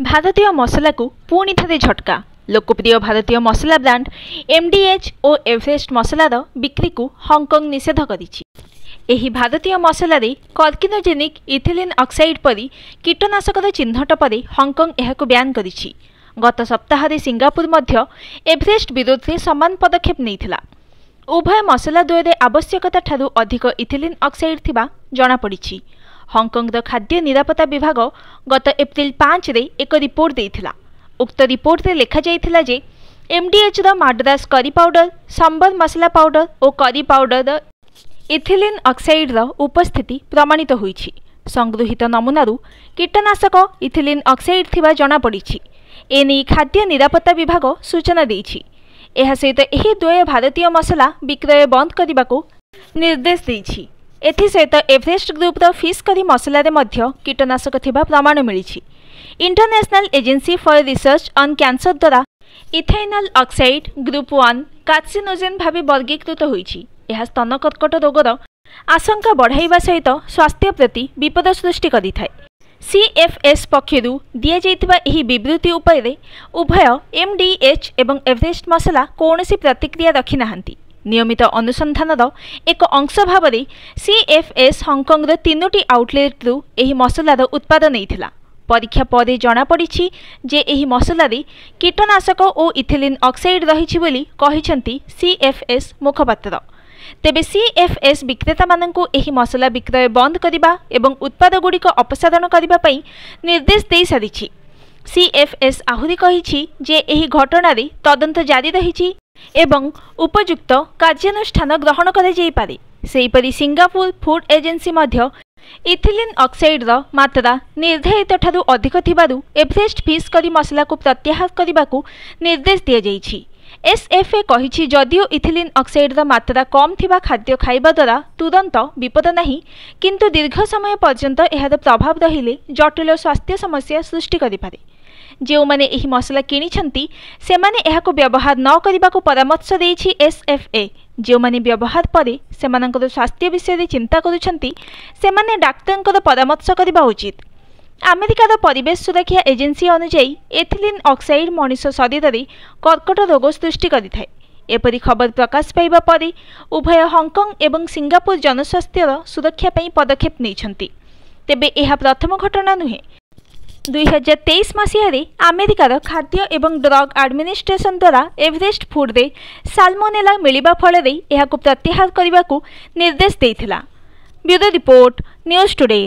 भारतीय मसला को पुणी थे झटका। लोकप्रिय भारतीय मसला ब्रांड एमडीएच और एवरेस्ट मसलार बिक्री को हांगकांग निषेध करिछि। एही भारतीय मसला कार्किनोजेनिक इथिलीन ऑक्साइड परी कीटनाशकर चिन्हट पर हांगकांग एहाको बैन करिछि। गत सप्ताह सिंगापुर मध्य एवरेस्ट विरोध में समान पदक्षेप नैथिला। उभय मसला द्वय आवश्यकता ठारू अधिक इथिलीन ऑक्साइड थिबा जणा पड़िछि। हांगकांग खाद्य निरापत्ता विभाग गत एप्रिल 5 रे एक रिपोर्ट देइथिला। उक्त रिपोर्ट रे लेखा जाइथिला जे एमडीएच माड्रास करी पाउडर, सांबर मसला पाउडर और करी पाउडर इथिलीन ऑक्साइड उपस्थिति प्रमाणित होईछि। संगृहीत नमूनारू कीटनाशक इथिलीन ऑक्साइड थिबा जणा पड़िछि। एने खाद्य निरापत्ता विभाग सूचना देइछि। एहा सहित एही द्वय भारतीय मसला विक्रय बंद करने निर्देश देइछि। एथि सहित एवरेस्ट ग्रुपर फिश करी मसला कीटनाशक थिबा प्रमाण मिली। International agency for research on cancer द्वारा इथाइनल ऑक्साइड ग्रुप 1 कार्सिनोजेन भाव वर्गीकृत होईछि। यह स्तन कर्कट रोगर आशंका बढ़ाइबा सहित स्वास्थ्य प्रति विपद सृष्टि करिथाय। सीएफएस पक्षरु दिया जाइथिबा एही विवृत्ति उपरे उभय एमडीएच एवं एवरेस्ट मसला कौनसी प्रतिक्रिया रखि नाहंती। नियमित अनुसंधानर एक अंश भाव में सीएफएस हांगकांग 3टी आउटलेट्रु एही मसलार उत्पादन नैथिला। परीक्षा पर जणा पड़िछि जे एही मसलारे कीटनाशक और इथिलीन ऑक्साइड रहिछि बोली कहिसंती सीएफएस मुखपात्र। तेबे सीएफएस विक्रेता माननकु एही मसला विक्रय बंद करिबा एवं उत्पाद गुड़िक अपसारण करिबा पई निर्देश देई सारिछि। सीएफएस आहुरी कहिछि जे एही घटनारे तदंत जारी रहिछि एवं उपयुक्त कार्यानुष्ठान ग्रहण करा जाई पारे। सेहीपरि सिंगापुर फूड एजेंसी मध्य इथिलीन ऑक्साइड मात्रा निर्धारित ठारू अधिक थिबारु एवरेस्ट फिश करी मसला को प्रत्याहार करने को निर्देश दिया जाइछि। एसएफए कहिछि जदियो इथिलीन ऑक्साइड मात्रा कम थिबा खाद्य खाइबा द्वारा तुरंत विपद नहीं, किंतु दीर्घ समय पर्यंत एहार प्रभाव रहिले जटिल स्वास्थ्य समस्या सृष्टि करि पारे। जो माने एही मसला किनिछंती सेमाने एहाको व्यवहार न करिबाको परामर्श देइछि एसएफए। जो माने व्यवहार परे सेमानकर स्वास्थ्य विषय चिंता करुछंती सेमाने डाक्टरंकर परामर्श करिबा उचित। अमेरिकार परिवेश सुरक्षा एजेंसी अनुसार इथिलीन ऑक्साइड मनुष्य शरीर में कर्कट रोग सृष्टि करिथाय। एपरी खबर प्रकाश पाइबा परे उभय हांगकांग एवं सिंगापुर जनस्वास्थ्यर सुरक्षा पई पदक्षेप नैछंती। तेबे एहा प्रथम घटना नुहे। 2023 मसीह अमेरिकार खाद्य एवं ड्रग एडमिनिस्ट्रेशन द्वारा एवरेस्ट फूड रे साल्मोनेला मिलिबा फल प्रत्याहार करने को निर्देश देइथिला। Bureau report news today.